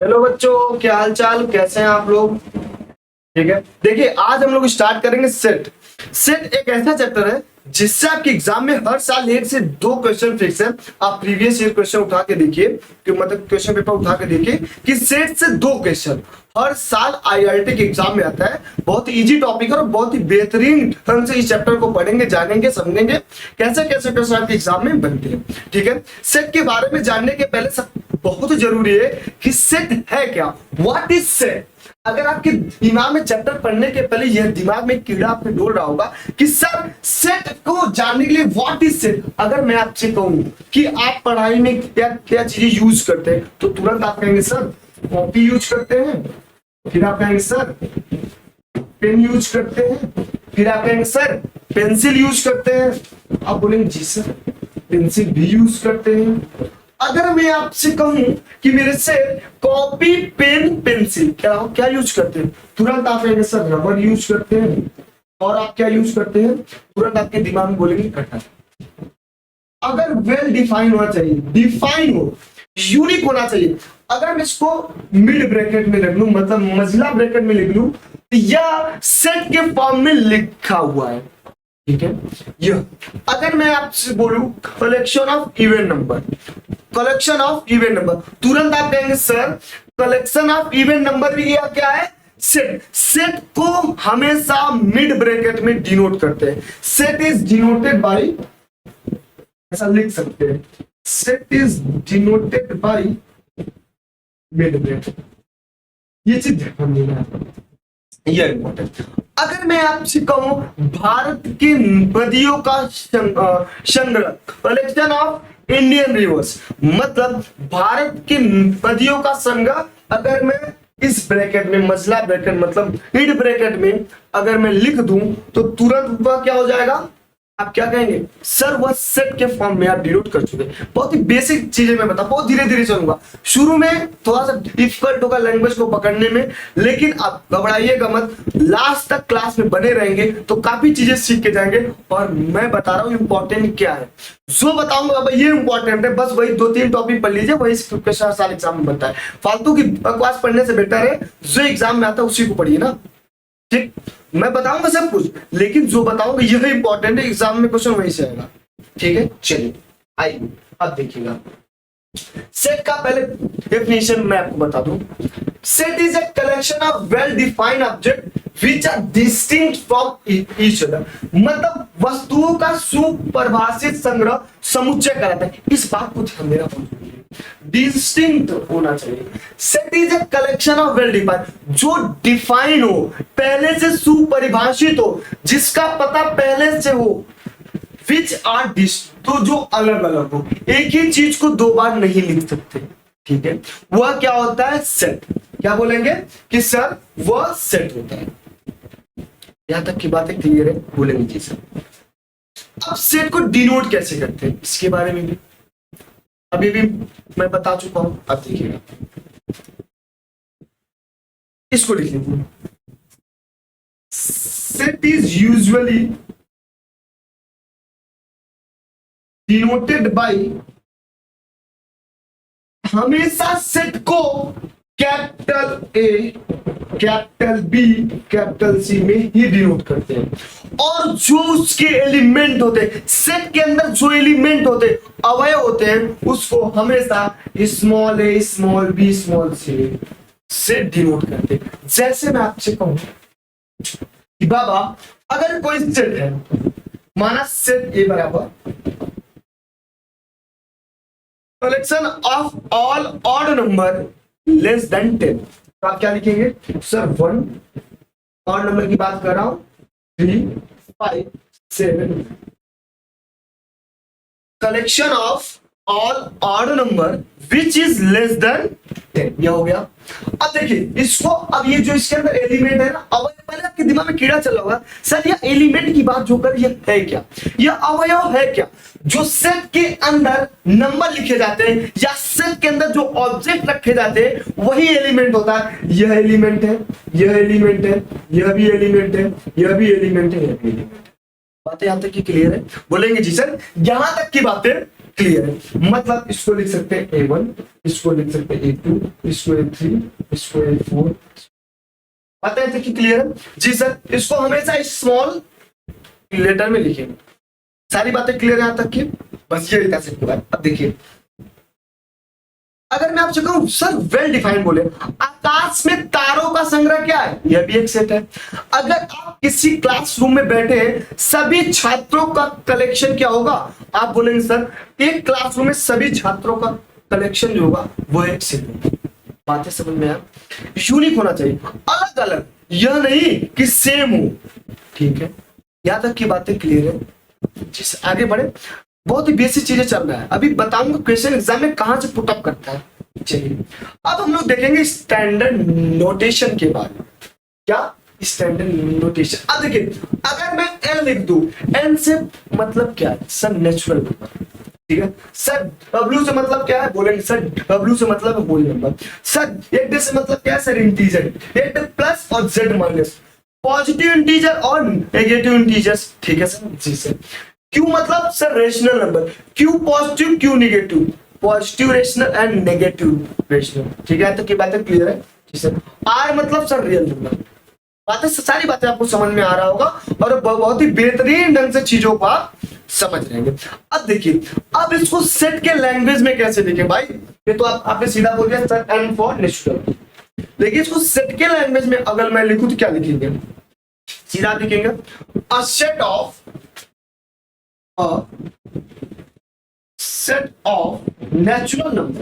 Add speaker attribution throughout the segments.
Speaker 1: Hello बच्चों, क्या हाल चाल, कैसे हैं आप लोग। ठीक है, देखिए आज हम लोग स्टार्ट करेंगे सेट। सेट एक ऐसा चैप्टर है जिससे आपके एग्जाम में हर साल एक से दो क्वेश्चन फिक्स है। आप प्रीवियस ईयर क्वेश्चन उठा के देखिए कि मतलब क्वेश्चन पेपर उठा के देखिए कि सेट से दो क्वेश्चन हर साल आईआईटी के एग्जाम में आता है। बहुत इजी टॉपिक है और बहुत ही बेहतरीन ढंग से इस चैप्टर को पढ़ेंगे, जानेंगे, समझेंगे कैसे कैसे क्वेश्चन आपके एग्जाम में बनते हैं। ठीक है, सेट के बारे में जानने के पहले सब बहुत जरूरी है कि सेट है क्या, व्हाट इज सेट। अगर आपके दिमाग में चैप्टर पढ़ने के पहले यह दिमाग में कीड़ा आपने डोल रहा होगा कि सर सेट को जानने के लिए व्हाट इज सेट। अगर मैं आपसे कहूं कि आप पढ़ाई में क्या क्या चीजें यूज करते हैं तो तुरंत आप कहेंगे सर कॉपी यूज करते हैं, फिर आप कहेंगे सर पेन यूज करते हैं, फिर आप कहेंगे सर पेंसिल यूज करते हैं। आप बोलेंगे जी सर पेंसिल भी यूज करते हैं। अगर मैं आपसे कहूं कि मेरे से कॉपी पेन पेंसिल क्या क्या यूज करते हैं, तुरंत आप कहेंगे सर रबर यूज करते हैं। और आप क्या यूज करते हैं, तुरंत आपके दिमाग में बोलेंगे कटर। अगर वेल डिफाइन होना चाहिए, डिफाइन हो, यूनिक होना चाहिए। अगर मैं इसको मिड ब्रैकेट में रख लूं, मतलब मझला ब्रैकेट में लिख लूं, या सेट के फॉर्म में लिखा हुआ है। ठीक है, यह अगर मैं आपसे बोलूं collection of even number, collection of even number, तुरंत आप कहेंगे sir collection of even number भी क्या है, सेट। सेट को हमेशा मिड ब्रैकेट में डिनोट करते हैं। सेट इज डिनोटेड बाय, ऐसा लिख सकते हैं, set is denoted by mid bracket. ये चीज ध्यान देना है, यह इंपॉर्टेंट। अगर मैं आपसे कहूं भारत की नदियों का संग्रह, कलेक्शन ऑफ इंडियन रिवर्स, मतलब भारत की नदियों का संग्रह, अगर मैं इस ब्रैकेट में मझला ब्रैकेट मतलब मिड ब्रैकेट में अगर मैं लिख दूं तो तुरंत वह क्या हो जाएगा, आप क्या कहेंगे सर वह सेट के फॉर्म में आप डिनोट कर चुके। बहुत ही बेसिक चीजें मैं बता, बहुत धीरे धीरे चलूंगा। शुरू में थोड़ा सा डिफिकल्ट होगा लैंग्वेज को पकड़ने में, लेकिन आप घबराइएगा मत, लास्ट तक क्लास में बने रहेंगे तो काफी चीजें सीख के जाएंगे। और मैं बता रहा हूँ इंपॉर्टेंट क्या है, जो बताऊंगा अब ये इंपॉर्टेंट है। बस वही दो तीन टॉपिक पढ़ लीजिए, वही क्वेश्चन साल एग्जाम में बनता है। फालतू की बकवास पढ़ने से बेटर है जो एग्जाम में आता है उसी को पढ़िए ना। ठीक, मैं बताऊंगा सब कुछ, लेकिन जो बताऊंगा यह इंपॉर्टेंट है, एग्जाम में क्वेश्चन वहीं से आएगा। ठीक है, चलिए आइए अब देखिएगा सेट का पहले डेफिनेशन मैं आपको बता दूं। Set is a collection of well defined object which are distinct from each other, मतलब वस्तुओं का सुपरिभाषित संग्रह समुच्चय कहलाता है। इस बात को ध्यान देना बहुत जरूरी है, डिस्टिंक्ट होना चाहिए। Set is a collection of well defined, जो डिफाइन हो, पहले से सुपरिभाषित हो, जिसका पता पहले से हो, विच आर तो जो अलग अलग हो, एक ही चीज को दो बार नहीं लिख सकते। ठीक है, वह क्या होता है, सेट। क्या बोलेंगे कि सर वह सेट होता है। यहां तक की बातें क्लियर है, बोलेंगे जी सर। अब सेट को डिनोट कैसे करते हैं इसके बारे में भी अभी भी मैं बता चुका हूं। अब देखिएगा, इसको लिख लीजिए, set is usually denoted by, हमेशा सेट को capital A, capital B, capital C में ही डिनोट करते हैं। और जो उसके एलिमेंट होते हैं, सेट के अंदर जो एलिमेंट होते हैं, अवयव होते हैं, उसको हमेशा स्मॉल ए, स्मॉल बी, स्मॉल सी से डिनोट करते हैं। जैसे मैं आपसे कहूं कि बाबा अगर कोई सेट है, माना सेट ए बराबर collection of all odd number less than 10, तो आप क्या लिखेंगे सर 1, ऑड नंबर की बात कर रहा हूं, 3, 5, 7, collection of all odd number which is less than 10, यह हो गया। अब देखिए इसको, अब ये जो इसके अंदर एलिमेंट है ना, अवयव, पहले आपके दिमाग में कीड़ा चला होगा सर यह एलिमेंट की बात जो कर, यह है क्या, यह अवयव है क्या। जो सेट के अंदर नंबर लिखे जाते हैं या सेट के अंदर जो ऑब्जेक्ट रखे जाते हैं वही एलिमेंट होता है। यह एलिमेंट है, यह एलिमेंट है, यह भी एलिमेंट है, यह भी एलिमेंट है, यह भी एलिमेंट है। बातें यहां तक की क्लियर है, बोलेंगे जी सर यहां तक की बातें क्लियर है? मतलब इसको लिख सकते हैं A1, इसको लिख सकते हैं A2, इसको A3, इसको A4। पता है कि क्लियर है? जी सर, इसको हमेशा स्मॉल लेटर में लिखेंगे। सारी बातें क्लियर है यहां तक की? बस ये लिखा सकते हैं। अब देखिए, अगर मैं आपसे कहूं सर वेल डिफाइंड बोले, आकाश में तारों का संग्रह क्या है? यह भी एक सेट है। अगर आप किसी क्लासरूम में बैठे हैं, सभी छात्रों का कलेक्शन क्या होगा? आप बोलेंगे सर एक क्लासरूम में सभी छात्रों का कलेक्शन जो होगा वो एक सेट है। बातें समझ में आ? यूनिक होना चाहिए, अलग अलग, यह नहीं कि सेम हो। ठीक है, यहां तक की बातें क्लियर है? जिस आगे बढ़े, बहुत ही बेसिक चीजें चल रहा है, अभी बताऊंगा क्वेश्चन एग्जाम में कहां से पुटअप करता है। चलिए अब हम लोग देखेंगे स्टैंडर्ड नोटेशन के बारे में। क्या स्टैंडर्ड नोटेशन? अब देखिए, अगर मैं एन लिख दूं, एन से मतलब क्या है सर? Natural number. ठीक है सर, डब्ल्यू से मतलब क्या है? बोलेंगे सर डब्ल्यू से मतलब है होल नंबर। सर एक से मतलब क्या है सर? इंटीजर। एक प्लस और जेड माइनस, पॉजिटिव इंटीजर और नेगेटिव इंटीजर्स। ठीक है सर? जी सर। क्यू मतलब sir rational number, Q positive Q negative, positive rational and negative rational. ठीक है, तो की बातें क्लियर है? जी सर। आर मतलब सर रियल नंबर। बातें सारी बातें आपको समझ में आ रहा होगा और बहुत ही बेहतरीन ढंग से चीजों को आप समझ रहेंगे। अब देखिए, अब इसको सेट के लैंग्वेज में कैसे लिखें भाई? ये तो आपने सीधा बोल दिया सर एन फॉर नेचुरल। देखिए इसको सेट के लैंग्वेज में अगर मैं लिखूं तो क्या लिखेंगे? सीधा लिखेंगे a set of natural number.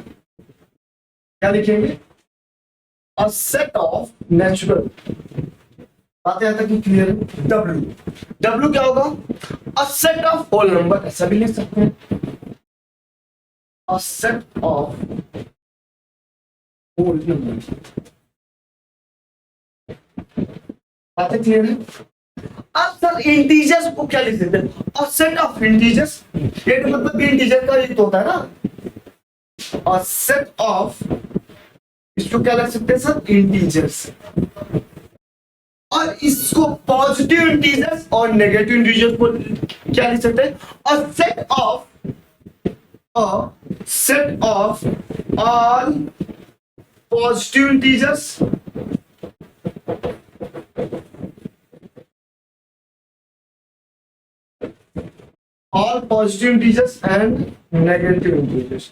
Speaker 1: क्या लिखेंगे? A set of natural. बात यहां तक क्लियर है? डब्ल्यू क्या होगा? A set of whole number, ऐसा भी लिख सकते हैं, a set of whole number. बातें क्लियर है? अब सर इंटीजर्स को क्या लिख देते हैं? A set of integers. ये मतलब इंटीजर का एक तो होता है ना, अ सेट ऑफ, इसको क्या लिख सकते हैं सर? इंटीजर्स। और इसको पॉजिटिव इंटीजर्स और नेगेटिव इंटीजर्स को क्या लिख सकते हैं? A set of all positive integers all positive integers and negative integers।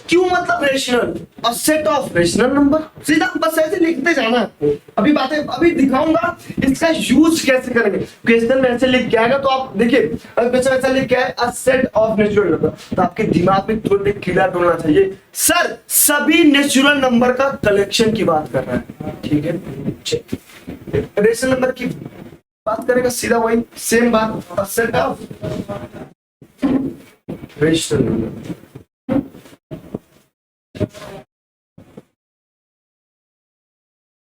Speaker 1: क्यों मतलब rational, a set of rational number. सीधा बस ऐसे लिखते जाना है। अभी बातें अभी दिखाऊंगा इसका यूज कैसे करेंगे। क्वेश्चन में ऐसे लिख के आएगा तो आप देखिए, अगर क्वेश्चन ऐसा लिख के आए अ सेट ऑफ नेचुरल नंबर, तो आपके दिमाग में तुरंत क्लियर होना चाहिए सर सभी नेचुरल नंबर का कलेक्शन की बात कर रहा है। ठीक है, रेशनल नंबर की बात करेगा, सीधा वही सेम बात, अ सेट ऑफ रेशनल नंबर।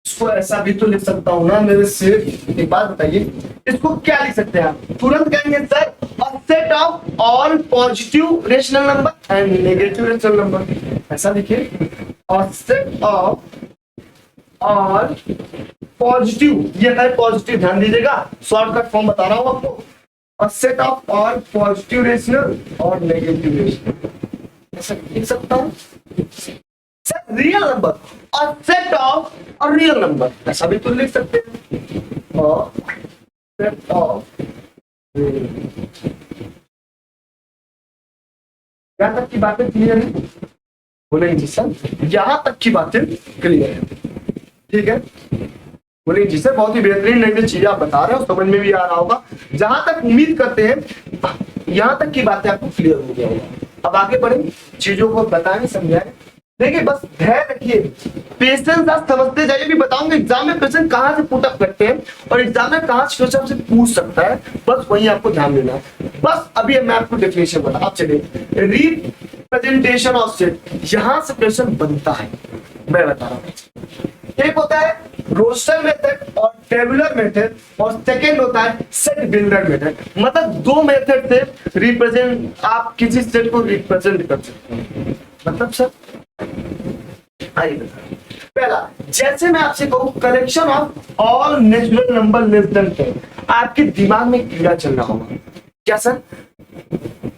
Speaker 1: इसको ऐसा भी तो लिख सकता हूं ना मेरे से। एक बात बताइए, इसको क्या लिख सकते हैं आप? तुरंत कहेंगे sir a set of all positive rational number and negative rational number. ऐसा लिखिए, अ सेट ऑफ ऑल पॉजिटिव, ये है पॉजिटिव, ध्यान दीजिएगा, शॉर्टकट फॉर्म बता रहा हूं आपको। अ set of all positive rational और नेगेटिव रेशनल। ऐसा लिख सकता हूं। रियल नंबर, और सेट ऑफ और रियल नंबर, ऐसा भी तो लिख सकते हैं, और सेट ऑफ। यहां तक की बातें क्लियर है? बोलेंगे जी सर यहां तक की बातें क्लियर है। ठीक है, बोलेंगे जी सर बहुत ही बेहतरीन नई चीजें आप बता रहे हो, समझ में भी आ रहा होगा। जहां तक उम्मीद करते हैं यहां तक की बातें आपको क्लियर हो गया होगा। अब आगे बढ़े, चीजों को बताएं समझाएं। देखिए बस धैर्य रखिए, पेशेंस आप समझते जाइए। भी बताऊंगा एग्जाम में क्वेश्चन कहां से पुट अप करते हैं और एग्जाम में कहां से क्वेश्चन से पूछ सकता है, बस वही आपको ध्यान देना है। बस अभी मैं आपको डेफिनेशन बता, आप चलिए रिप्रेजेंटेशन ऑफ सेट, यहां से क्वेश्चन बनता है, मैं बता रहा हूं। एक होता है रोस्टर मेथड और टेबुलर मेथड, और सेकेंड होता है सेट बिल्डर मेथड। मतलब दो मेथड से रिप्रेजेंट, आप किसी सेट को रिप्रेजेंट कर सकते हैं। मतलब सर पहला, जैसे मैं आपसे कहूं collection of all natural number less than 10, आपके दिमाग में कीड़ा चल रहा होगा। क्या सर,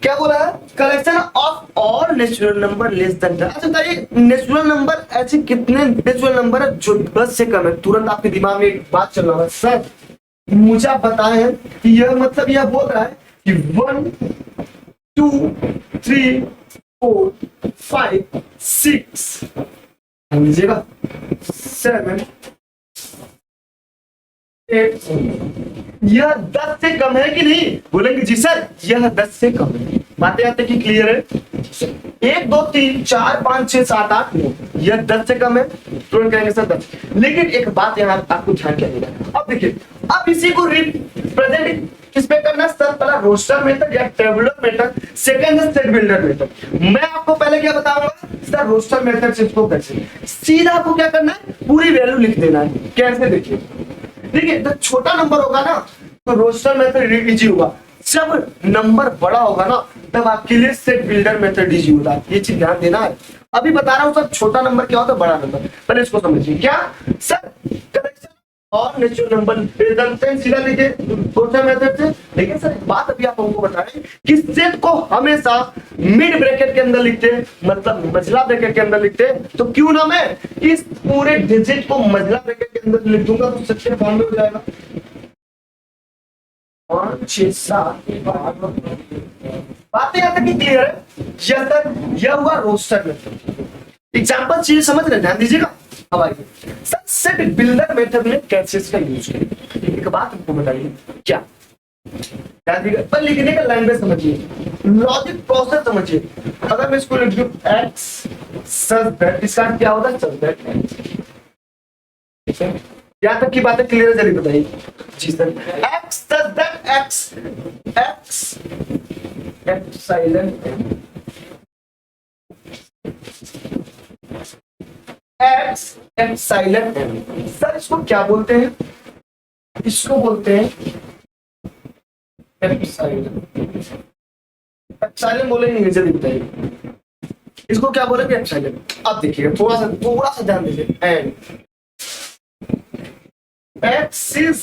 Speaker 1: क्या बोला है? Collection of all natural number less than 10। अच्छा बताइए, नेचुरल नंबर ऐसे कितने नेचुरल नंबर है जो 10 से कम है? तुरंत आपके दिमाग में एक बात चल रहा है, सर मुझे आप बताएं कि यह मतलब यह बोल रहा है कि 1 2 3 4 5 6 लीजिएगा 7 8, यह 10 से कम है कि नहीं? बोलेंगे जी सर यह 10 से कम है। बातें आते कि क्लियर है? 1 2 3 4 5 6 7 8 9, यह 10 से कम है, तुरंत कहेंगे सर 10। लेकिन एक बात यहाँ आपको ध्यान रखिएगा। अब देखिए, अब इसी को रिप्रेजेंट किस पे करना है सर? पहला रोस्टर मेथड या टेबुलर मेथड, सेकंड है सेट बिल्डर मेथड। मैं आपको पहले क्या बताऊंगा सर, रोस्टर मेथड से इसको कैसे, सीधा आपको क्या करना है, पूरी वैल्यू लिख देना है। कैसे? देखिए जब छोटा नंबर होगा ना तो रोस्टर मेथड इजी होगा, जब नंबर बड़ा होगा ना तब आपके लिए सेट बिल्डर मेथड इजी होता है। ये चीज ध्यान देना है। अभी बता रहा हूँ सर, छोटा नंबर क्या होता है, बड़ा नंबर, पहले इसको समझिए। क्या सर? कलेक्शन और नेचुरल नंबर सीधा लिखे रोस्टर मेथड से। लेकिन सर एक बात अभी आप हमको बताएं कि सेट को हमेशा मिड ब्रैकेट के अंदर लिखते हैं, मतलब मझला ब्रैकेट के अंदर लिखते हैं। तो क्यों ना मैं इस पूरे डिजिट को मझला ब्रैकेट के अंदर लिख दूंगा तो सच्चे फॉर्म में हो जाएगा। 5 6 7 बातें यहाँ तक क्लियर है? यह सर यह हुआ रोस्टर मेथड। एग्जाम्पल चीज समझ रहे, ध्यान दीजिएगा। अब आइए सर, सेट बिल्डर मेथड में कैसे इसका यूज करें, एक बात हमको बताइए। क्या ध्यान दीजिएगा, पर लिखने का लैंग्वेज समझिए, लॉजिक प्रोसेस समझिए। अगर मैं इसको लिख दूं एक्स सच दैट, इसका क्या होता है? Such that. ठीक है, यहाँ तक की बातें क्लियर है? जल्दी बताइए जी sir. X such that, X X X silent X and silent M. Sir इसको क्या बोलते हैं? इसको बोलते हैं एप्सिलॉन। एप्सिलॉन बोलेंगे इंग्लिश में बताइए, इसको क्या बोलेंगे? एप्सिलॉन। अब देखिए थोड़ा सा ध्यान दीजिए। एंड एक्सिस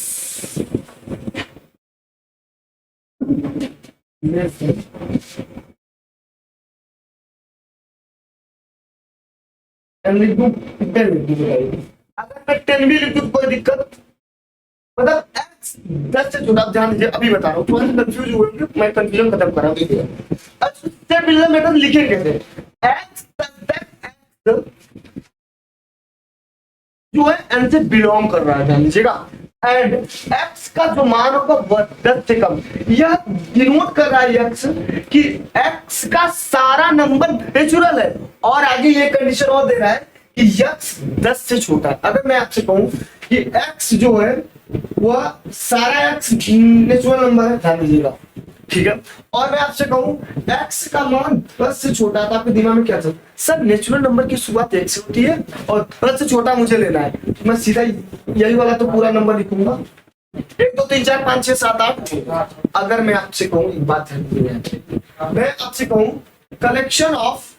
Speaker 1: लिख दूं, 10 लिख दूं बताइए। अगर मैं 10 भी लिख दूं कोई दिक्कत? मतलब x 10 से छोटा। ध्यान दीजिए, अभी बता रहा हूँ, थोड़ा सा कंफ्यूज हुए, मैं कंफ्यूजन खत्म कर रहा हूँ। अब सेट बिल्डर मेथड लिखे कैसे? x x जो है n से बिलोंग कर रहा है, ध्यान दीजिएगा। एंड x का जो मान होगा वह 10 से कम। यह डिनोट कर रहा है x कि x का सारा नंबर नेचुरल है, और आगे ये कंडीशन और दे रहा है कि x 10 से छोटा है। अगर मैं आपसे कहूं कि x जो है वह सारा x नेचुरल नंबर है, ध्यान दीजिएगा, ठीक है, और मैं आपसे कहूं x का मान 10 से छोटा है, तो आपके दिमाग में क्या चलता है? सर नेचुरल नंबर की शुरुआत 1 से होती है और 10 से छोटा मुझे लेना है, तो मैं सीधा यही वाला तो पूरा नंबर लिखूंगा 1 2 3 4 5 6 7 8। अगर मैं आपसे कहूं, एक बात है, मैं आपसे कहूं कलेक्शन ऑफ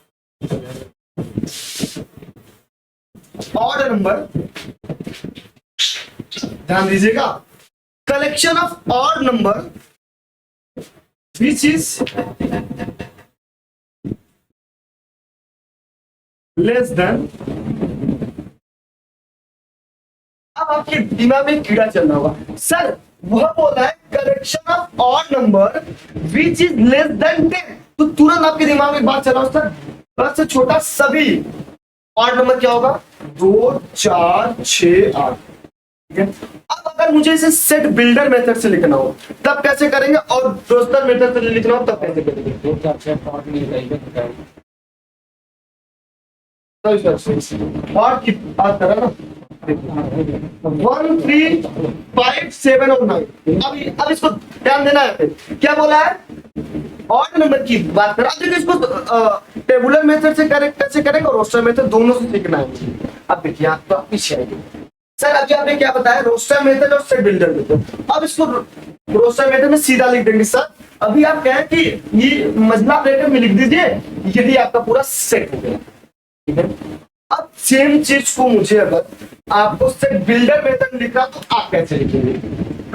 Speaker 1: ऑड नंबर, ध्यान दीजिएगा, collection of odd number which is less than। अब आपके दिमाग में कीड़ा चल रहा होगा, सर वह बोल रहा है collection of odd number which is less than 10, तो तुरंत आपके दिमाग में बात चल रहा हो, सर 10 से छोटा सभी ऑड नंबर क्या होगा? 2 4 6 8। ठीक है, अब अगर मुझे इसे सेट बिल्डर मेथड से लिखना हो तब कैसे करेंगे, और रोस्टर मेथड से लिखना हो तब कैसे करेंगे? और की बात कर रहा ना, 1 3 5 7 और 9। अब इसको ध्यान देना है, क्या बोला है? ऑड नंबर की बात कर। अब देखिए इसको टेबुलर मेथड से कैसे करेंगे और रोस्टर मेथड, दोनों से सीखना है। अब देखिए आप तो पीछे आएंगे, सर अभी आपने क्या बताया? रोस्टर मेथड और सेट बिल्डर मेथड। अब इसको रोस्टर मेथड में सीधा लिख देंगे। सर अभी आप कहें कि ये मजला ब्रैकेट में लिख दीजिए, यदि आपका पूरा सेट हो गया। ठीक है, अब सेम चीज को मुझे अगर आपको सेट बिल्डर मेथड लिखा तो आप कैसे लिखेंगे?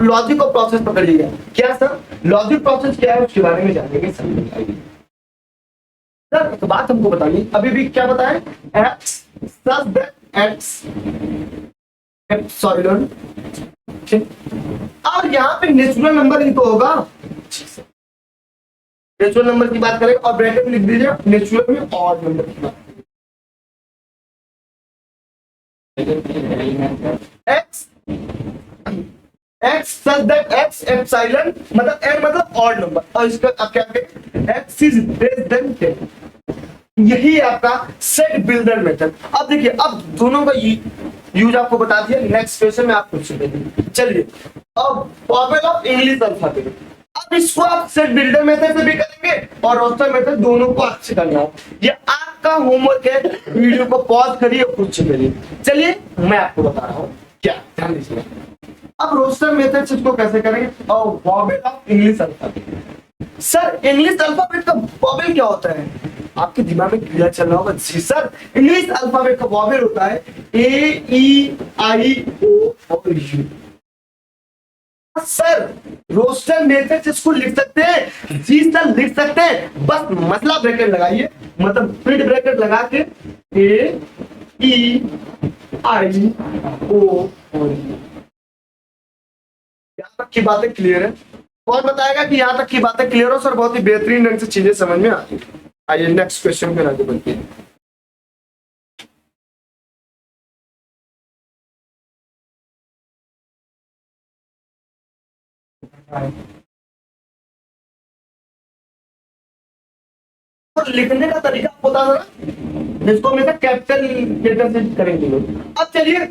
Speaker 1: लॉजिक और प्रोसेस पकड़िएगा। क्या सर लॉजिक प्रोसेस क्या है उसके बारे में जानेंगे सर। सर एक बात हमको बताइए, अभी भी क्या बताएं, x such that x epsilon, ठीक। और यहाँ पे नेचुरल नंबर ही तो होगा, नेचुरल नंबर की बात करें और ब्रैकेट में लिख दीजिए नेचुरल में ऑड नंबर की बात, x x such that x epsilon मतलब एन मतलब ऑड नंबर, और इसका आप क्या कहें, एक्स इज ग्रेटर देन 10। यही है आपका सेट बिल्डर मेथड। अब देखिए, अब दोनों का यूज आपको बता दिया, नेक्स्ट क्वेश्चन में आप पूछ सकते। चलिए अब फॉर्मूला ऑफ इंग्लिश अल्फाबेट, अब इसको आप सेट बिल्डर मेथड से भी करेंगे और रोस्टर मेथड, दोनों को अच्छे करना है। ये आपका होमवर्क है, वीडियो को पॉज करिए और कुछ करिए। चलिए मैं आपको बता रहा हूँ क्या, ध्यान दीजिए। अब रोस्टर मेथड से इसको कैसे करेंगे, और vowel of English alphabet. Sir English alphabet का वॉवेल क्या होता है? आपके दिमाग में कीड़ा चल रहा होगा, जी सर इंग्लिश अल्फाबेट का वॉवेल होता है ए ई आई ओ और यू। सर रोस्टर मेथड से इसको लिख सकते हैं, जी सर लिख सकते हैं, बस मसला ब्रैकेट लगाइए, मतलब फिट ब्रैकेट लगा के ए ई आई ओ और यू। यहाँ तक की बातें क्लियर है? कौन बताएगा कि यहाँ तक की बातें क्लियर हो? सर बहुत ही बेहतरीन ढंग से चीजें समझ में आती है। आइए नेक्स्ट क्वेश्चन पे आगे बढ़ते हैं। और लिखने का तरीका होता है ना, जिसको हमेशा कैपिटल लेटर से करेंगे लोग। अब चलिए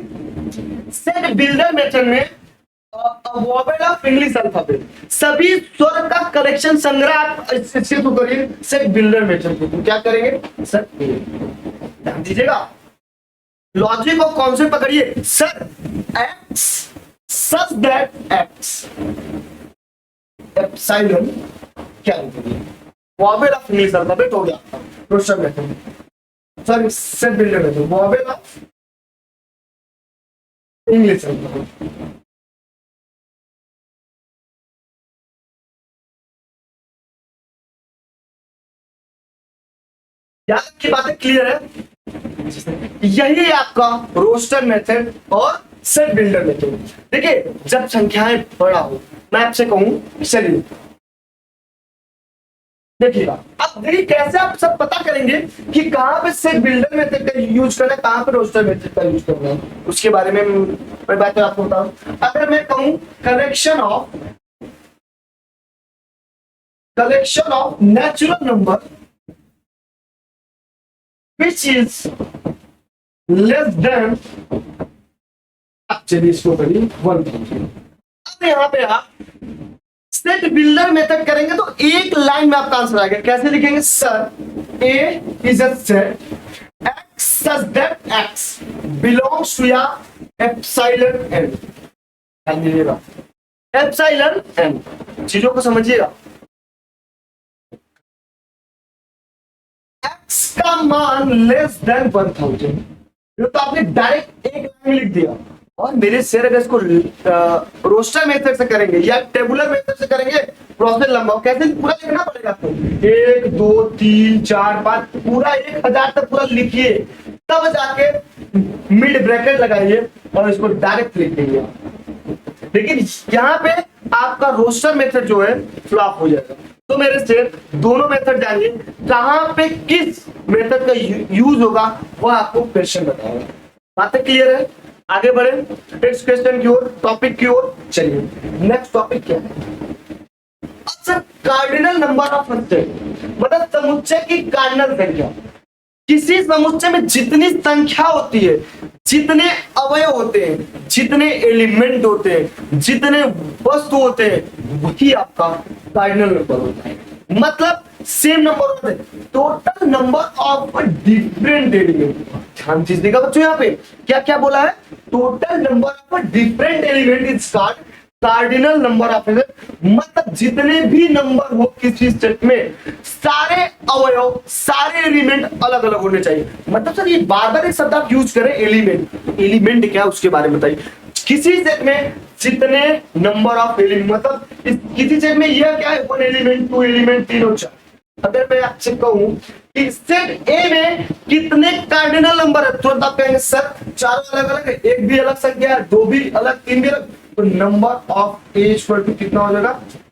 Speaker 1: सेट बिल्डर मेथड में वॉवेल ऑफ इंग्लिश अल्फाबेट, सभी स्वर का करेक्शन संग्रह आप इससे तो करिए सेट बिल्डर मेथड को। तो क्या करेंगे सर, ध्यान दीजिएगा, लॉजिक और कॉन्सेप्ट पकड़िए। Sir x such that x epsilon, क्या लिखेंगे, वॉवेल ऑफ इंग्लिश अल्फाबेट हो गया roster method, sorry set builder method, vowel of English alphabet. यहाँ की बातें क्लियर है? यही आपका रोस्टर मेथड और सेट बिल्डर मेथड। देखिए जब संख्याएं बड़ा हो, मैं आपसे कहूं चलिए देखिएगा, अब देखिए कैसे आप सब पता करेंगे कि कहां पे सेट बिल्डर मेथड का यूज करना है, कहां पे रोस्टर मेथड का यूज करना है, उसके बारे में मैं बात आपको बताऊं। अगर मैं कहूं collection of natural number which is less than, चलिए इसको करिए 1000। अब यहाँ पे आप सेट बिल्डर मेथड करेंगे तो एक लाइन में आपका आंसर आएगा। कैसे लिखेंगे sir, A is a set x such that x belongs to या एप्सिलॉन एन। ध्यान दीजिएगा एप्सिलॉन एन, चीजों को समझिएगा। एक्स का मान लेस देन 1000, ये तो आपने डायरेक्ट एक लाइन में लिख दिया। और मेरे शेर अगर इसको रोस्टर मेथड से करेंगे या टेबुलर मेथड से करेंगे, प्रोसेस लंबा, कैसे पूरा लिखना पड़ेगा आपको, 1 2 3 4 5 पूरा 1000 तक पूरा लिखिए, तब जाके मिड ब्रैकेट लगाइए और इसको डायरेक्ट लिख देंगे। लेकिन यहाँ पे आपका रोस्टर मेथड जो है फ्लॉप हो जाएगा। तो मेरे से दोनों मेथड जानिए, कहां पे किस मेथड का यूज होगा वो आपको क्वेश्चन बताएगा। बातें क्लियर है? आगे बढ़े नेक्स्ट क्वेश्चन की ओर, टॉपिक की ओर चलिए। नेक्स्ट टॉपिक क्या है? अच्छा कार्डिनल नंबर ऑफ मतलब समुच्चय की कार्डिनल संख्या। किसी समुच्चय में जितनी संख्या होती है, जितने अवयव होते हैं, जितने एलिमेंट होते हैं, जितने वस्तु होते हैं, वही आपका कार्डिनल नंबर होता है। मतलब सेम नंबर होते हैं, total number of different element. ध्यान दीजिएगा बच्चों, यहाँ पे क्या क्या बोला है, total number of different element is called cardinal number of set, मतलब जितने भी नंबर हो किसी सेट में, सारे अवयव, सारे एलिमेंट अलग अलग होने चाहिए। मतलब सर ये बार बार एक शब्द आप यूज करें, एलिमेंट, एलिमेंट क्या है उसके बारे में बताइए। किसी सेट में जितने नंबर ऑफ एलिमेंट, मतलब किसी सेट में यह क्या है, 1 एलिमेंट, 2 एलिमेंट, 3 और 4। अगर मैं आपसे कहूं कि सेट ए में कितने कार्डिनल नंबर है, तुरंत आप कहेंगे सर चारों अलग अलग है, एक भी अलग संख्या है, दो भी अलग, तीन भी अलग, तो number of A equal to कितना हो जाएगा,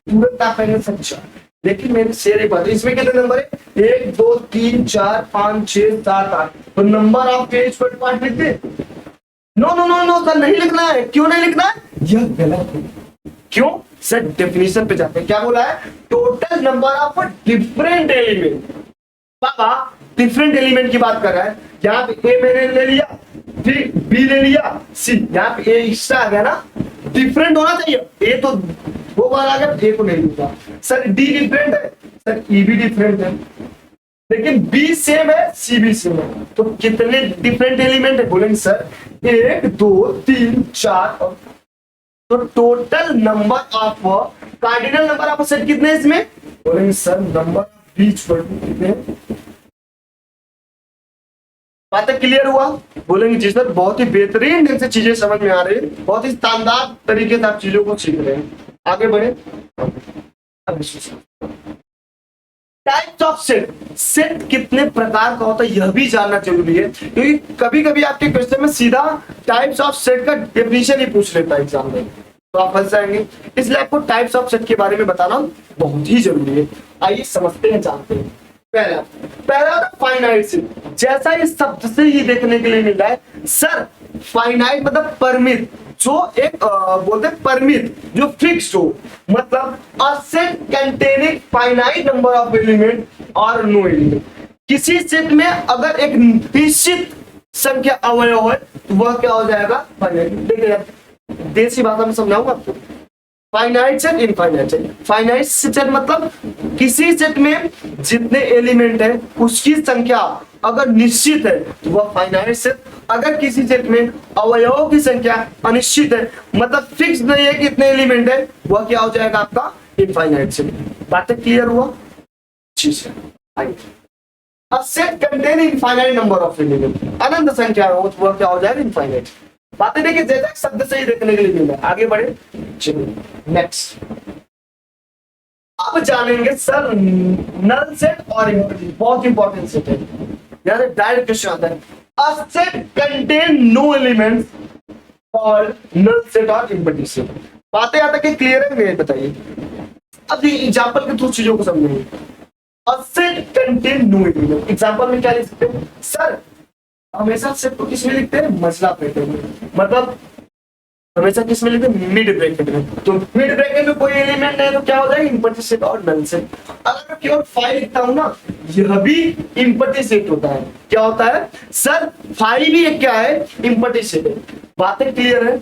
Speaker 1: तुरंत आप कहेंगे सर 4। लेकिन मेरे शेर एक बात, इसमें कितने नंबर है, 1 2 3 4 5 6 7 8, तो number of A equal to 8 लिख दे। No no no no sir नहीं लिखना है। क्यों नहीं लिखना है, यह गलत है। क्यों सर, डेफिनेशन पे जाते हैं, क्या बोला है, total number of different element. पापा डिफरेंट एलिमेंट की बात कर रहा है, यहाँ पे ए मैंने ले लिया, फिर बी ले लिया, सी, यहाँ पे ए एक्स्ट्रा आ गया ना, डिफरेंट होना चाहिए। ए तो 2 बार आ गया, ए को नहीं लिखा। सर डी डिफरेंट है, सर ई भी डिफरेंट है, लेकिन बी सेम है, सी भी सेम है, तो कितने डिफरेंट एलिमेंट है, बोलेंगे सर 1 2 3 4 और, तो total number of cardinal number of set कितने हैं इसमें, बोलेंगे सर नंबर बीच पर कितने। बातें क्लियर हुआ, बोलेंगे जी सर बहुत ही बेहतरीन ढंग से चीजें समझ में आ रही है, बहुत ही शानदार तरीके से आप चीजों को सीख रहे हैं। आगे बढ़े, टाइप्स ऑफ सेट, सेट कितने प्रकार का होता है यह भी जानना जरूरी है, क्योंकि कभी कभी आपके क्वेश्चन में सीधा टाइप्स ऑफ सेट का डेफिनेशन ही पूछ लेता है एग्जाम में, तो आप फंस जाएंगे। इसलिए आपको टाइप्स ऑफ सेट के बारे में बताना बहुत ही जरूरी है। आइए समझते हैं, जानते हैं। पहला पहला फाइनाइट सेट, जैसा इस शब्द से ही देखने के लिए मिल रहा है सर, फाइनाइट मतलब परिमित, जो एक बोलते हैं परिमित, जो फिक्स्ड हो, मतलब a set containing finite number of element और नो एलिमेंट। किसी सेट में अगर एक निश्चित संख्या अवयव है तो वह क्या हो जाएगा, फाइनाइट। देखिए देसी भाषा में समझाऊंगा आपको, finite set, infinite set. Finite set मतलब किसी सेट में जितने एलिमेंट है उसकी संख्या अगर निश्चित है तो वह फाइनाइट सेट। अगर किसी सेट में अवयवों की संख्या अनिश्चित है, मतलब फिक्स नहीं है कि इतने एलिमेंट है, वह क्या हो जाएगा आपका, इनफाइनाइट सेट। बातें क्लियर हुआ, ठीक है। आइए, a set contain infinite number of element, अनंत संख्या हो तो वह क्या हो जाएगा, इनफाइनाइट। बातें देखिए जैसा शब्द से ही देखने के लिए मिला। आगे बढ़े, चलिए नेक्स्ट। अब जानेंगे सर नल सेट और एम्प्टी, बहुत इंपॉर्टेंट सेट है, यहां से डायरेक्ट क्वेश्चन आता है। A set contain no elements called null set और एम्प्टी सेट। बातें यहां तक क्लियर है, मेरे बताइए। अब एग्जांपल के थ्रू चीजों को समझेंगे। A set contain no element, example में क्या लिख सकते हैं सर, हमेशा सेट को किस में लिखते हैं, मसला पैटर्न में, मतलब हमेशा किस में लिखते हैं, मिड ब्रैकेट में। तो मिड ब्रैकेट में कोई एलिमेंट नहीं तो क्या हो जाएगा, इम्पटी सेट और नल सेट। अगर मैं केवल 5 लिखता हूं ना, यह भी इम्पटी सेट होता है। क्या होता है सर, 5 भी एक क्या है, इम्पटी सेट है। बातें क्लियर है।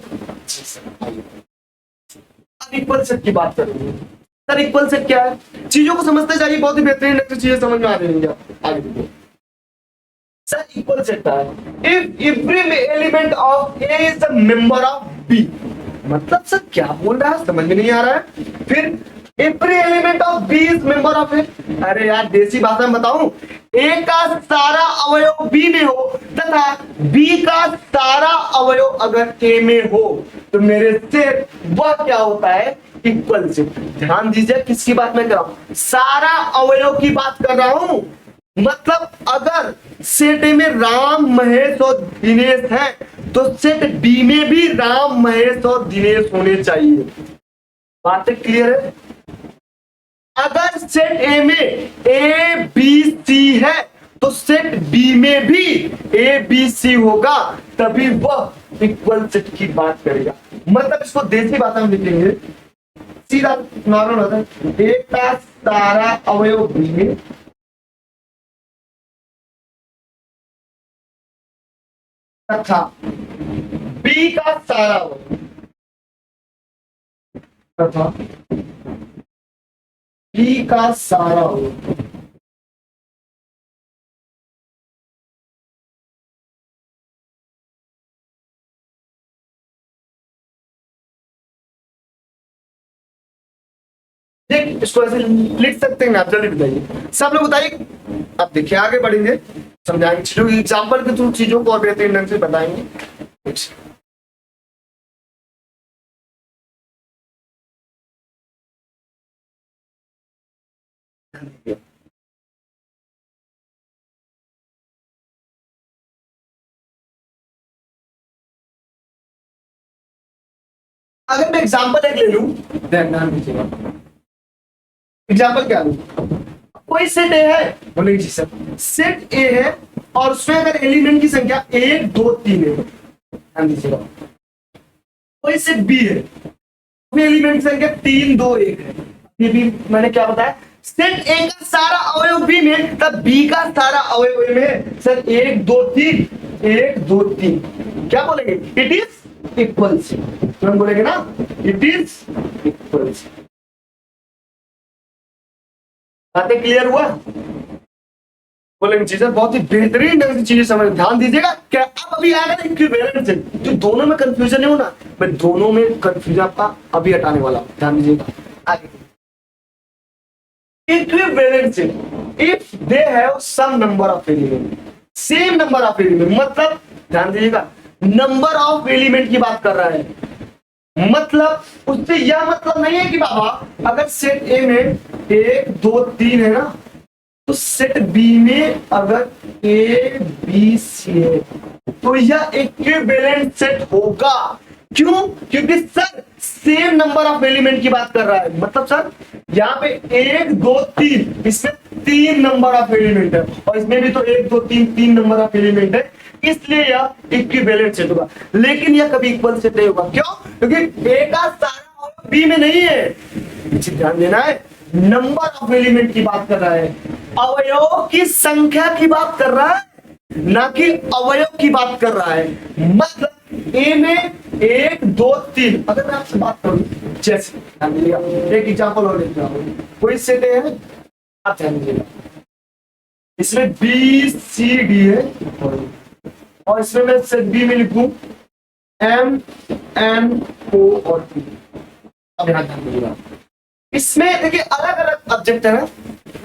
Speaker 1: अब इक्वल सेट की बात करेंगे। सर इक्वल सेट क्या है, चीजों को समझते जाइए, बहुत ही बेहतरीन चीजें समझ में आ रही है। आगे सर इक्वल सेट है, if every element of A is the member of B. मतलब सर क्या बोल रहा है, समझ में नहीं आ रहा है। फिर every element of B is member of A, अरे यार देसी भाषा में बताऊं, ए का सारा अवयव बी में हो तथा बी का सारा अवयव अगर ए में हो तो मेरे से वह क्या होता है, इक्वल सेट। ध्यान दीजिए किसकी बात मैं कर रहा हूं, सारा अवयव की बात कर रहा हूं। मतलब अगर सेट ए में राम महेश और दिनेश है तो सेट बी में भी राम महेश और दिनेश होने चाहिए। बातें क्लियर है। अगर सेट ए में ए बी सी है तो सेट बी में भी ए बी सी होगा, तभी वह इक्वल सेट की बात करेगा। मतलब इसको देसी भाषा में लिखेंगे, सीधा नॉर्मल होता है, ए का सारा अवयव बी में तथा बी का सारा अवयव तथा बी का सारा अवयव देख इसको ऐसे लिख सकते हैं, आप जल्दी बताइए, सब लोग बताइए। अब देखिए आगे बढ़ेंगे, समझाएंगे चीजों, एग्जाम्पल के थ्रू चीजों को और बेहतरीन ढंग से बताएंगे। अगर मैं एग्जाम्पल एक ले लूं, ध्यान दीजिएगा, एग्जाम्पल क्या लूं, कोई सेट ए है, बोले जी सर सेट ए है और उसमें अगर एलिमेंट की संख्या 1 2 3 है, ध्यान दीजिएगा, कोई सेट बी है, उसमें एलिमेंट की संख्या 3 2 1 है, ये भी मैंने क्या बताया, सेट ए का सारा अवयव बी में तब बी का सारा अवयव ए में, सर 1 2 3 1 2 3, क्या बोलेंगे, इट इज इक्वल से, हम बोलेंगे ना इट इज इक्वल से। बातें क्लियर हुआ, बोलेंगे चीजें बहुत ही बेहतरीन ढंग से चीजें समझ, ध्यान दीजिएगा। क्या अब अभी आएगा ना इक्विवेलेंट सेट, जो दोनों में कंफ्यूजन है हो ना, मैं दोनों में कंफ्यूजन आपका अभी हटाने वाला हूं, ध्यान दीजिएगा। आगे equivalent set, if they have some number of element, same number of element, मतलब ध्यान दीजिएगा नंबर ऑफ एलिमेंट की बात कर रहा है, मतलब उससे यह मतलब नहीं है कि बाबा अगर सेट ए में 1 2 3 है ना, तो सेट बी में अगर ए बी सी है तो यह इक्विवेलेंट सेट होगा। क्यों? क्योंकि sir same number of element की बात कर रहा है, मतलब सर यहाँ पे 1 2 3, इसमें 3 नंबर ऑफ एलिमेंट है और इसमें भी तो 1 2 3 3 नंबर ऑफ एलिमेंट है, इसलिए यह इक्विवेलेंट सेट होगा। लेकिन यह कभी इक्वल सेट नहीं होगा, क्यों? क्योंकि ए का सारा बी में नहीं है, ध्यान देना है, नंबर ऑफ एलिमेंट की बात कर रहा है, अवयवों की संख्या की बात कर रहा है, ना कि अवयव की बात कर रहा है। मतलब ए में 1 2 3, अगर मैं आपसे बात करूं, जैसे ध्यान दीजिएगा, एक एग्जांपल और लेते हैं, कोई सेट है, आप ध्यान दीजिएगा, इसमें बी सी डी है और इसमें मैं सेट बी में लिखूं एम एन ओ और पी। अब यहां ध्यान दीजिएगा, इसमें देखिए अलग अलग ऑब्जेक्ट है ना,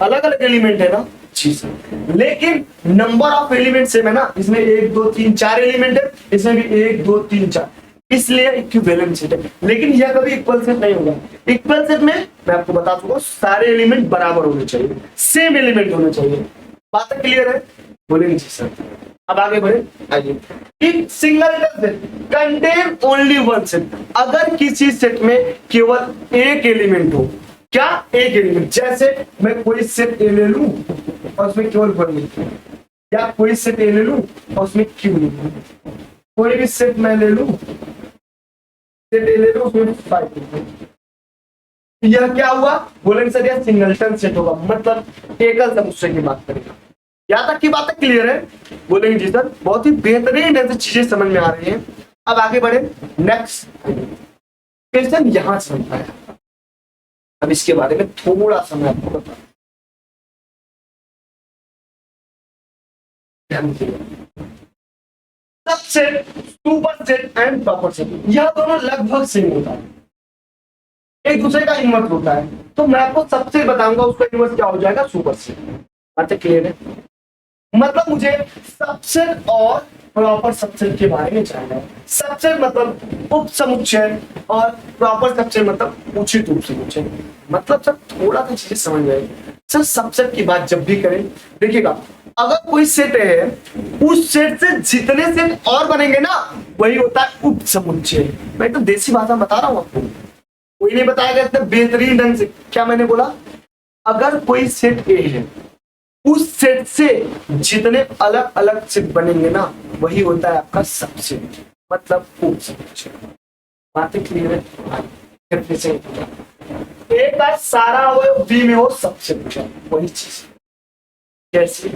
Speaker 1: अलग अलग एलिमेंट है ना चीज, लेकिन नंबर ऑफ एलिमेंट सेम है ना, इसमें 1 2 3 4 एलिमेंट है, इसमें भी 1 2 3 4, इसलिए इक्विवेलेंट सेट है। लेकिन यह कभी इक्वल सेट नहीं होगा। इक्वल सेट में मैं आपको बता चुका, सारे एलिमेंट बराबर होने चाहिए, सेम एलिमेंट होने चाहिए। बात क्लियर है? बोलेंगे जी सर। अब आगे बढ़े, आइए, एक single set contain only one set, अगर किसी सेट में केवल एक एलिमेंट हो, क्या एक एलिमेंट, जैसे मैं कोई सेट ए ले लूं और उसमें केवल वन लिखूं, या कोई सेट ए ले लूं और उसमें क्यू लिखूं, कोई भी सेट मैं ले लूं, सेट ए ले लूं उसमें 5 लिखूं, यह क्या हुआ? बोलेंगे सर यह सिंगलटन सेट होगा, मतलब एकल समुच्चय की बात करेगा। यहां तक की बात क्लियर है? बोलेंगे जी सर, बहुत ही बेहतरीन ढंग से चीजें समझ में आ रही हैं। अब आगे बढ़े, नेक्स्ट क्वेश्चन यहां से बनता है, अब इसके बारे में थोड़ा सा मैं आपको बता, subset, superset and proper set, यह दोनों लगभग सेम होता है, एक दूसरे का इन्वर्स होता है। तो मैं आपको सबसे बताऊंगा उसका इन्वर्स क्या हो जाएगा, सुपरसेट। बात क्लियर है? मतलब मुझे सबसेट और प्रॉपर सबसेट के बारे में जानना है। सबसेट मतलब उप समुच्चय और प्रॉपर सबसेट मतलब उचित उप समुच्चय। मतलब सर थोड़ा सा चीजें समझ में आएगी। सर सबसेट की बात जब भी करें, देखिएगा अगर कोई सेट है, उस सेट से जितने सेट और बनेंगे ना, वही होता है उप समुच्चय। मैं तो देसी भाषा में बता रहा हूँ आपको, कोई नहीं बताएगा इतने बेहतरीन ढंग से। क्या मैंने बोला? अगर कोई सेट ए है, उस सेट से जितने अलग अलग सेट बनेंगे ना, वही होता है आपका सबसेट, मतलब उप समुच्चय। बातें क्लियर है? ए का सारा अवयव बी में हो सबसेट, वही चीज कैसे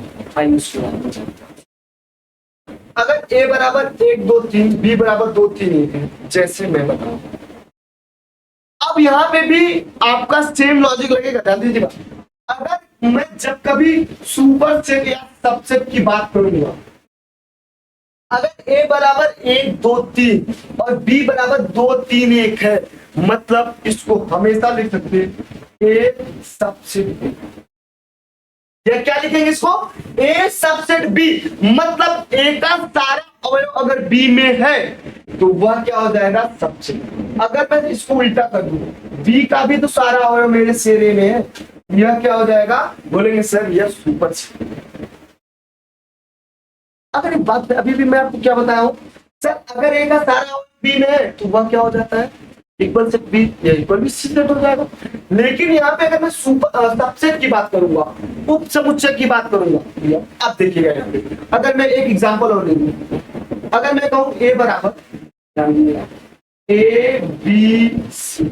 Speaker 1: अगर ए बराबर 1 2 3, बी बराबर 2 3 1 है, जैसे मैं बताऊं। अब यहाँ पे भी आपका सेम लॉजिक लगेगा, ध्यान दीजिएगा। अगर मैं जब कभी सुपर सेट या सबसेट की बात करूंगा, अगर ए बराबर 1 2 3 और बी बराबर 2 3 1 है, मतलब इसको हमेशा लिख सकते हैं ए सबसेट बी। या क्या लिखेंगे इसको, ए सबसेट बी, मतलब ए का सारा अवयव अगर बी में है तो वह क्या हो जाएगा, सबसेट। अगर मैं इसको उल्टा कर दूं, बी का भी तो सारा अवयव मेरे सेट ए में है, यह क्या हो जाएगा, बोलेंगे सर यह सुपर सेट। अगर एक बात अभी भी मैं आपको क्या बताया हूं, सर अगर ए का सारा अवयव बी में है तो वह क्या हो जाता है, इक्वल सेट बी या इक्वल बी सेट हो जाएगा। लेकिन यहाँ पे अगर मैं सुपर सबसेट की बात करूंगा, उप समुच्चय की बात करूंगा, अब देखिएगा यहाँ पे अगर मैं एक एग्जांपल और ले लूं, अगर मैं कहूं ए बराबर ए बी सी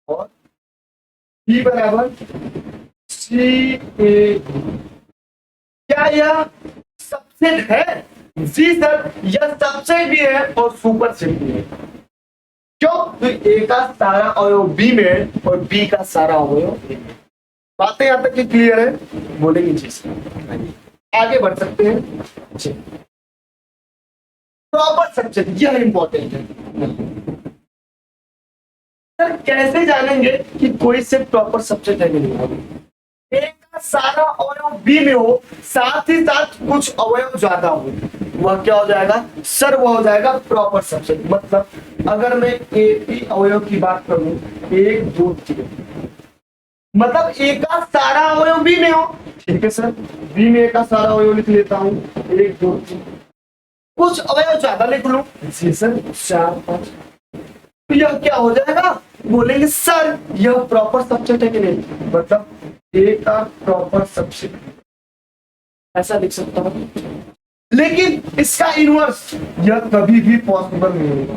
Speaker 1: और बी बराबर सी ए, क्या यह सबसेट है? जी सर, यह सबसेट भी है और सुपर सेट भी है। क्यों? तो ए का सारा अवयव बी में है और बी का सारा अवयव ए में। बातें यहां तक क्लियर है? बोलेंगे जी सर। आगे बढ़ सकते हैं। प्रॉपर सबसेट, यह इंपॉर्टेंट है सर। कैसे जानेंगे कि कोई से प्रॉपर सबसेट है कि नहीं? ए का सारा अवयव बी में हो, साथ ही साथ कुछ अवयव ज्यादा हो, वह क्या हो जाएगा सर, वह हो जाएगा प्रॉपर सबसेट। मतलब अगर मैं ए बी अवयव की बात करूं, 1 2 3, मतलब ए का सारा अवयव बी में हो, ठीक है सर, बी में ए का सारा अवयव लिख लेता हूं 1 2 3, कुछ अवयव ज्यादा लिख लूं जी सर 4 5, तो यह क्या हो जाएगा, बोलेंगे सर यह प्रॉपर सबसेट है कि नहीं? मतलब ए का प्रॉपर सबसेट, ऐसा लिख सकता हूं। लेकिन इसका इनवर्स यह कभी भी पॉसिबल नहीं होगा।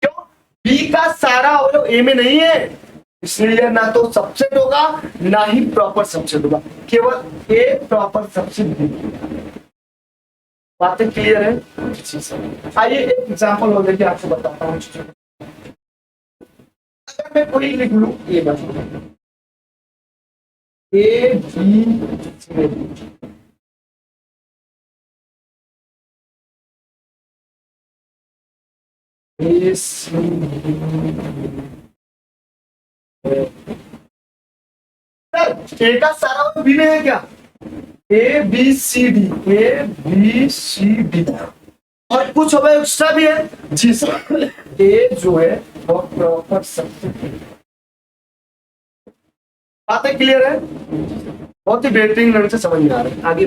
Speaker 1: क्यों? बी का सारा अवयव ए में नहीं है, इसलिए यह ना तो सबसेट होगा ना ही प्रॉपर सबसेट होगा, केवल ए प्रॉपर सबसेट बी। बातें क्लियर है? आइए एक एग्जांपल हो देखिए, आपको बताता हूं। अगर मैं कोई लिख लूं ए बराबर ए बी सर ए का सारा बी में है क्या? A B C D, A B C D, और कुछ अवयव एक्स्ट्रा भी है जी सर। ए जो है वो प्रॉपर सबसेट है। बातें क्लियर है? बहुत ही बेहतरीन ढंग से समझ में आ रहा है। आगे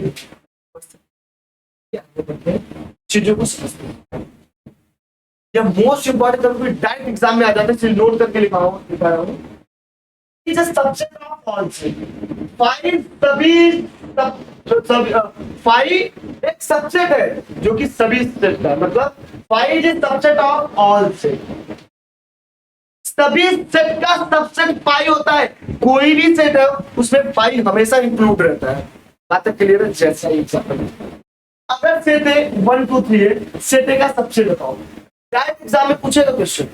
Speaker 1: चीजों को समझते हैं। यह मोस्ट इंपॉर्टेंट, कभी डायरेक्ट एग्जाम में आ जाते हैं, नोट करके लिखा रहा हूं। Subset of all set, five सभी फाइव एक सबसेट है जो कि सभी सेट का, मतलब five is subset of all set. सभी सेट का सबसेट फाइव होता है, कोई भी सेट है उसमें फाइव हमेशा इंक्लूड रहता है। बात क्लियर है? जैसा एग्जांपल, अगर सेट ए 1 2 3 है, सेट ए का सबसेट बताओ। डायरेक्ट एग्जाम में पूछेगा क्वेश्चन,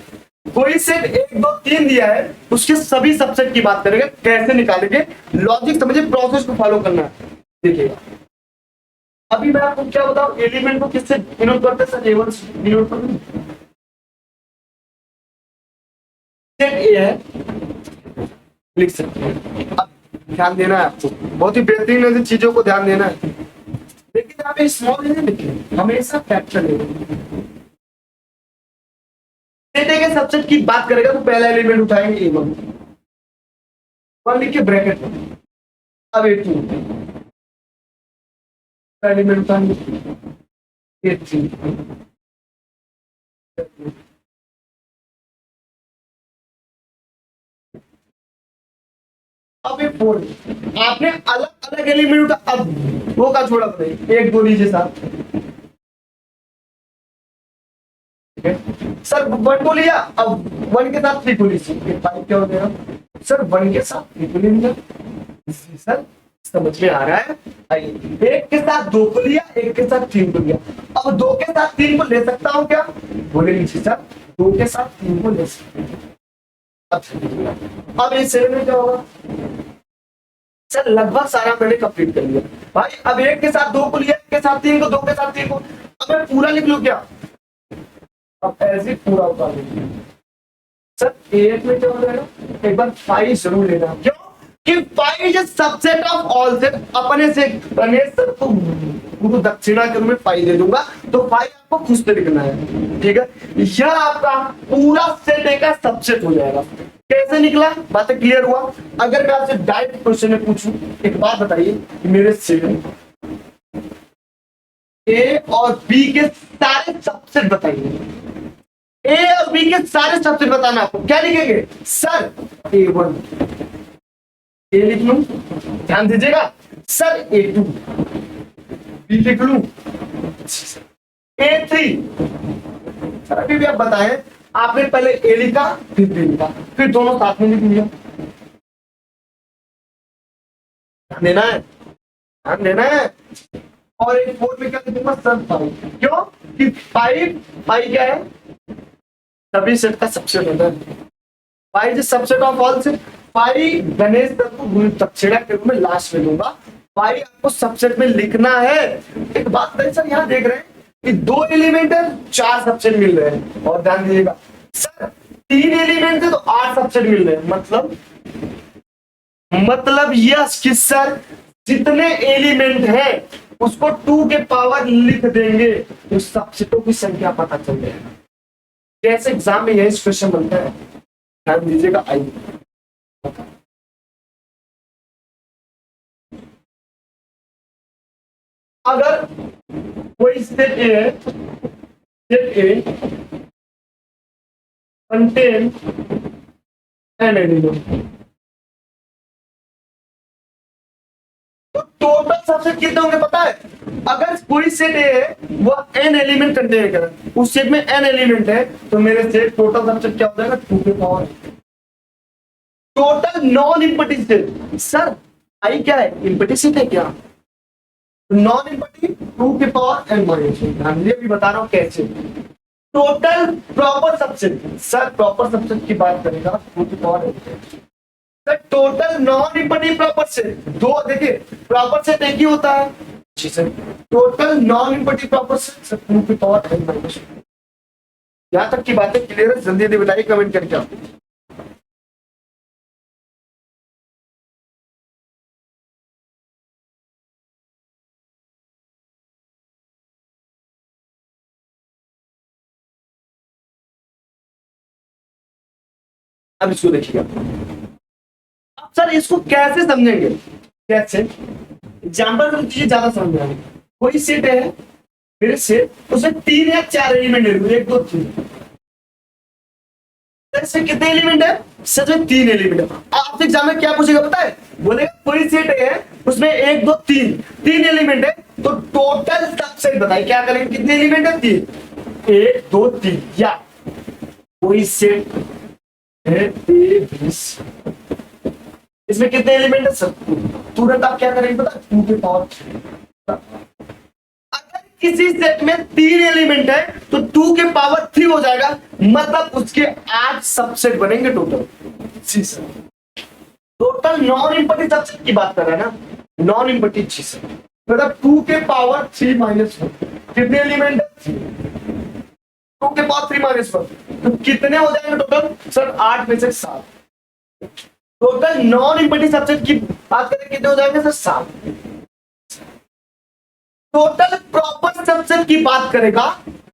Speaker 1: कोई सेट 1 2 3 दिया है, उसके सभी सबसेट की बात करेंगे, कैसे निकालेंगे, लॉजिक समझिए, प्रोसेस को फॉलो करना है। देखिएगा अभी मैं आपको क्या बताऊं, एलिमेंट को किससे डिनोट करते हैं सर? A1 से डिनोट करते हैं। सेट ए है, लिख सकते हैं। अब ध्यान देना है आपको, बहुत ही बेहतरीन ऐसी चीजों को ध्यान देना है, लेकिन यहाँ पे स्मॉल नहीं लिखे, हमेशा कैपिटल लेंगे। सेट ए के सबसेट की बात करेगा तो पहला एलिमेंट उठाएंगे A1, 1 लिख के ब्रैकेट में, अब A2 एलिमेंट उठाएंगे A3, अब A4। आपने अलग अलग एलिमेंट उठा, अब वो का छोड़ा तो नहीं, 1 2 लीजिए साथ, सर 1 2 लिया, अब 1 के साथ 3 को लीजिए, 5 क्या हो गया सर? 1 के साथ 3 को ले लिया, सर समझ में आ रहा है? आइए, 1 के साथ 2 को लिया, 1 के साथ 3 को लिया, अब 2 के साथ 3 को ले सकता हूं क्या? बोले नीचे सर 2 के साथ 3 को ले सकते हैं। अब इस में क्या होगा सर? लगभग सारा मैंने कंप्लीट कर लिया भाई। अब 1 के साथ 2 को लिया, 1 के साथ 3 को, 2 के साथ 3 को, अब मैं पूरा लिख लूं क्या? अब ऐसे पूरा उतार लीजिए, सर एट में क्या हो जाएगा, एक बार फाइव जरूर लेना, क्यों कि five is subset of all set. अपने से गणेश सर को गुरु दक्षिणा के रूप में फाइव दे दूंगा, तो फाइव आपको खुद से लिखना है, ठीक है। यह आपका पूरा सेट एक सबसेट हो जाएगा। कैसे निकला, बातें क्लियर हुआ। अगर मैं आपसे डायरेक्ट क्वेश्चन में पूछूं, एक बात बताइए कि मेरे सेट ए और बी के सारे सबसेट बताइए, ए और बी के सारे सबसेट बताना। आपको क्या लिखेंगे सर, ए वन ए लिख लू, ध्यान दीजिएगा, सर ए टू बी लिख लू, ए थ्री। सर अभी भी आप बताएं, आपने पहले ए लिखा फिर बी लिखा, फिर दोनों साथ में लिख लिया। ध्यान देना है, ध्यान देना है। और एक फोर में क्या लिखूंगा सर फाइव, क्यों कि फाइव फाइव क्या है, सभी सेट का सबसेट होता है। Five is subset of all set. Five Ganesh Dutt को गुरु दक्षिणा के रूप में लास्ट में दूंगा। फाइव आपको सबसेट में लिखना है। एक बात बताइए सर, यहाँ देख रहे हैं कि दो एलिमेंट है, चार सबसेट मिल रहे हैं, और ध्यान दीजिएगा सर तीन एलिमेंट है तो आठ सबसेट मिल रहे हैं। मतलब यस कि सर जितने एलिमेंट है उसको टू के पावर लिख देंगे तो सबसेटों की संख्या पता चल जाएगा। कैसे एग्जाम में यही क्वेश्चन बनता है, ध्यान दीजिएगा। आइए अगर कोई सेट ए है, set A contain an element, तो टोटल सबसेट कितने होंगे पता है। अगर कोई सेट ए है वो एन एलिमेंट कंटेन करे, उस सेट में एन एलिमेंट है, तो मेरे सेट टोटल सबसेट क्या हो जाएगा, टू के power. Total non empty set, sir आई क्या है, इम्पटी सेट है क्या, नॉन इम्पटी टू के पावर एन माइनस वन। ध्यान दीजिए, भी बता रहा हूं कैसे। Total proper subset, sir proper subset की बात करेगा टू के power n. Sir total non empty proper set दो, देखिए प्रॉपर सेट एक ही होता है जी sir. Total non empty proper set two के पावर एन माइनस वन। यहां तक की बातें क्लियर है, जल्दी जल्दी बताइए कमेंट करके आप। अब इसको देखिएगा, अब सर इसको कैसे समझेंगे, कैसे एग्जाम्पल तो चीजें ज्यादा समझ में आएंगे। कोई सेट है मेरे सेट, उसमें तीन या चार एलिमेंट है, एक दो तीन, इसमें कितने एलिमेंट है, सच में तीन एलिमेंट है। आपसे एग्जाम में क्या पूछेगा पता है, बोलेगा कोई सेट है उसमें एक दो तीन, तीन एलिमेंट है, तो टोटल सबसेट बताइए क्या करेंगे, कितने एलिमेंट है, तीन, एक दो तीन। या कोई सेट है ए बी सी, इसमें कितने एलिमेंट है सर, तुरंत आप क्या करेंगे पता, टू के पावर थ्री। अगर किसी सेट में तीन एलिमेंट है तो टू के पावर थ्री हो जाएगा, मतलब उसके आठ सबसेट बनेंगे टोटल। जी sir, total non empty subset की बात कर रहे हैं ना, नॉन इम्पटी। जी सर, मतलब टू के पावर थ्री माइनस वन, कितने एलिमेंट है, टू के पावर थ्री माइनस वन, तो कितने हो जाएंगे टोटल सर, आठ में से सात। टोटल नॉन इम्पटी सबसेट की बात करें कितने हो जाएंगे सर, सात। टोटल प्रॉपर सबसेट की बात करेगा,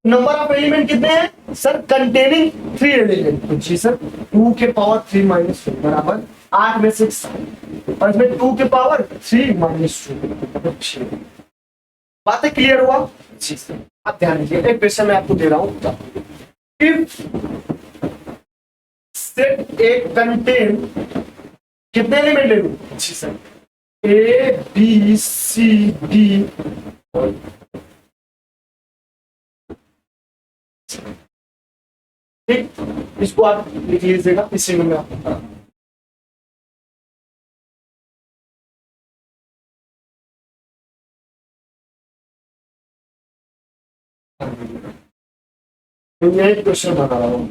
Speaker 1: नंबर ऑफ एलिमेंट कितने हैं सर, कंटेनिंग थ्री एलिमेंट, तो जी सर टू के पावर थ्री माइनस टू बराबर आठ में से सात, और इसमें टू के पावर थ्री माइनस टू। बातें क्लियर हुआ जी सर। अब ध्यान दीजिए, एक क्वेश्चन मैं आपको दे रहा हूं, इफ सेट ए कंटेन, कितने एलिमेंट ले लूं जी sir, A B C D, ठीक, इसको आप लिख लीजिएगा, इसी में मैं आपको बता मैं एक क्वेश्चन बना रहा हूँ,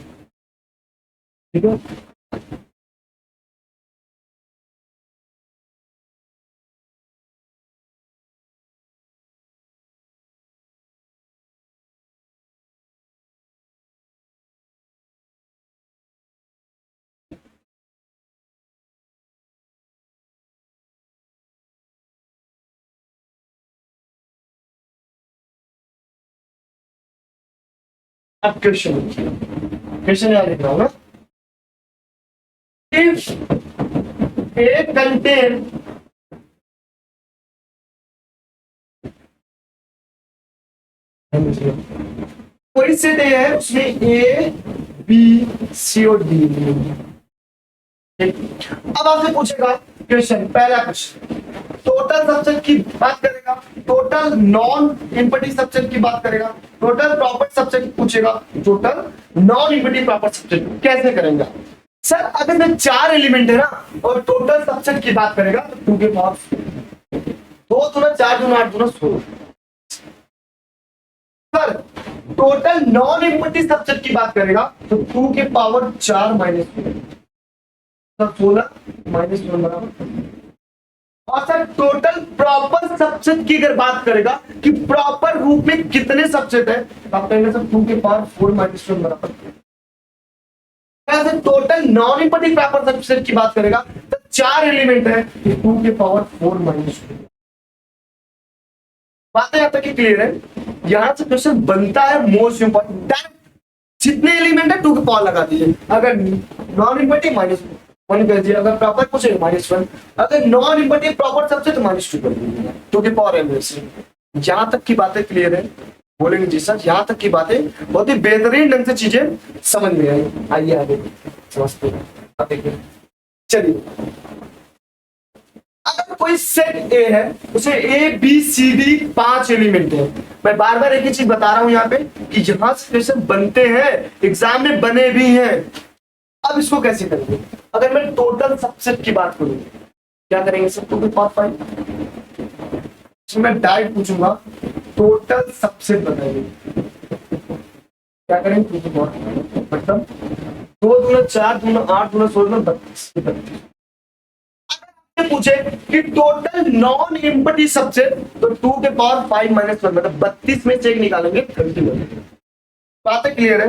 Speaker 1: ठीक है। अब क्वेश्चन याद लिख रहा हूं ना। इफ ए कंटेन कोई सेट ए है, उसमें ए बी सी और डी। अब आपसे पूछेगा क्वेश्चन, पहला क्वेश्चन टोटल सबसेट की बात करेगा, टोटल नॉन इम्पैटिव सबसेट की बात करेगा, टोटल प्रॉपर सबसेट पूछेगा, टोटल नॉन इम्पैटिव प्रॉपर सबसेट कैसे करेंगे सर? अगर मैं 4 एलिमेंट है ना और टोटल सबसेट की बात करेगा तो 2 के पावर 2 दूना 4 दूना 8 दूना 16। सर टोटल नॉन इम्पैटिव सबसेट की बात करेगा तो 2 के पावर 4 माइनस 16 माइनस 1 बराबर। और सर टोटल प्रॉपर सबसेट की अगर बात करेगा कि प्रॉपर रूप में कितने सबसेट है तो आप कहेंगे सर 2 के पावर 4 माइनस 1 बराबर। टोटल नॉन इम्पैटिव प्रॉपर सबसेट की बात करेगा तो 4 एलिमेंट है तो 2 के पावर 4 माइनस 1। बातें यहां तक क्लियर है? यहां से क्वेश्चन बनता है मोस्ट इंपॉर्टेंट, जितने एलिमेंट है 2 के पावर लगा दीजिए। अगर नॉन इम्पैटिव माइनस 1 कर दिया, अगर प्रॉपर पूछे -1, अगर नॉन इम्पैटिव प्रॉपर सबसे तो -2 कर दीजिए, 2 के पावर m से। यहां तक की बातें क्लियर है? बोलेंगे जी सर यहां तक की बातें बहुत ही बेहतरीन ढंग से चीजें समझ में आई। आइए आगे समझते हैं। चलिए अगर कोई सेट ए है, उसे A B C D 5 element है। मैं बार बार एक ही चीज बता रहा हूं यहाँ पे कि जहां से क्वेश्चन बनते हैं, एग्जाम में बने भी हैं। अब इसको कैसे करेंगे? अगर मैं टोटल सबसेट की बात करूं क्या करेंगे सर? 2 के पावर 5। मैं डायरेक्ट पूछूंगा टोटल सबसेट बताइए, क्या करेंगे? 2 के पावर मतलब 2 दूना 4 दूना 8 दूना 16 32। पूछे कि टोटल नॉन इम्पैटिव सबसेट तो 2 के पावर 5 माइनस 1 मतलब 32 में से एक निकालेंगे 31। बातें क्लियर है?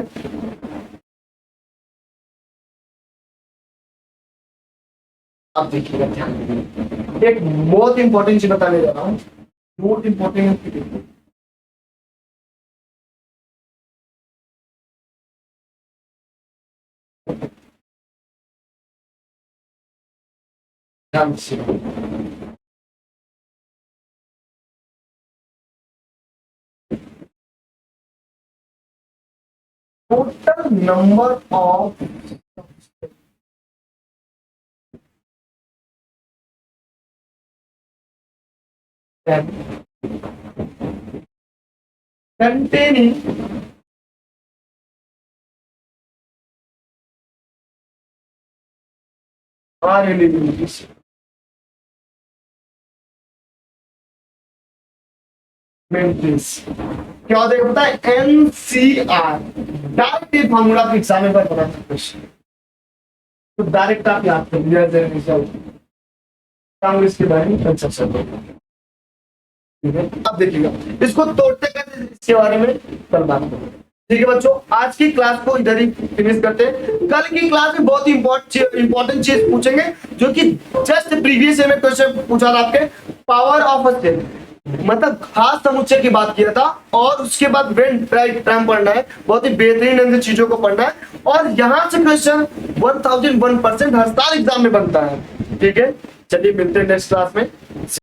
Speaker 1: अब देखिएगा ध्यान दीजिए, एक बहुत इंपॉर्टेंट चीज बताने जा रहा हूं, बहुत इंपॉर्टेंट। ध्यान से total number of containing R elements क्या देखो पता है? NCR डायरेक्ट फॉर्मूला आपके एग्जाम में बना क्वेश्चन, तो डायरेक्ट आप याद कर लिया कांग्रेस के बारे में कंसेप्शन। ठीक है अब देखिएगा इसको तोड़ते कैसे, इसके बारे में कल बात करेंगे। ठीक है बच्चों, आज की क्लास को इधर ही फिनिश करते हैं। कल की क्लास में बहुत ही इंपॉर्टेंट चीज पूछेंगे जो कि जस्ट प्रीवियस में क्वेश्चन पूछा था आपके, पावर ऑफ अ सेट मतलब खास समुच्चय की बात किया था, और उसके बाद वेन टाइम पढ़ना है, बहुत ही बेहतरीन ढंग से चीजों को पढ़ना है, और यहां से क्वेश्चन 1001% हर साल एग्जाम में बनता है। ठीक है चलिए मिलते हैं नेक्स्ट क्लास में।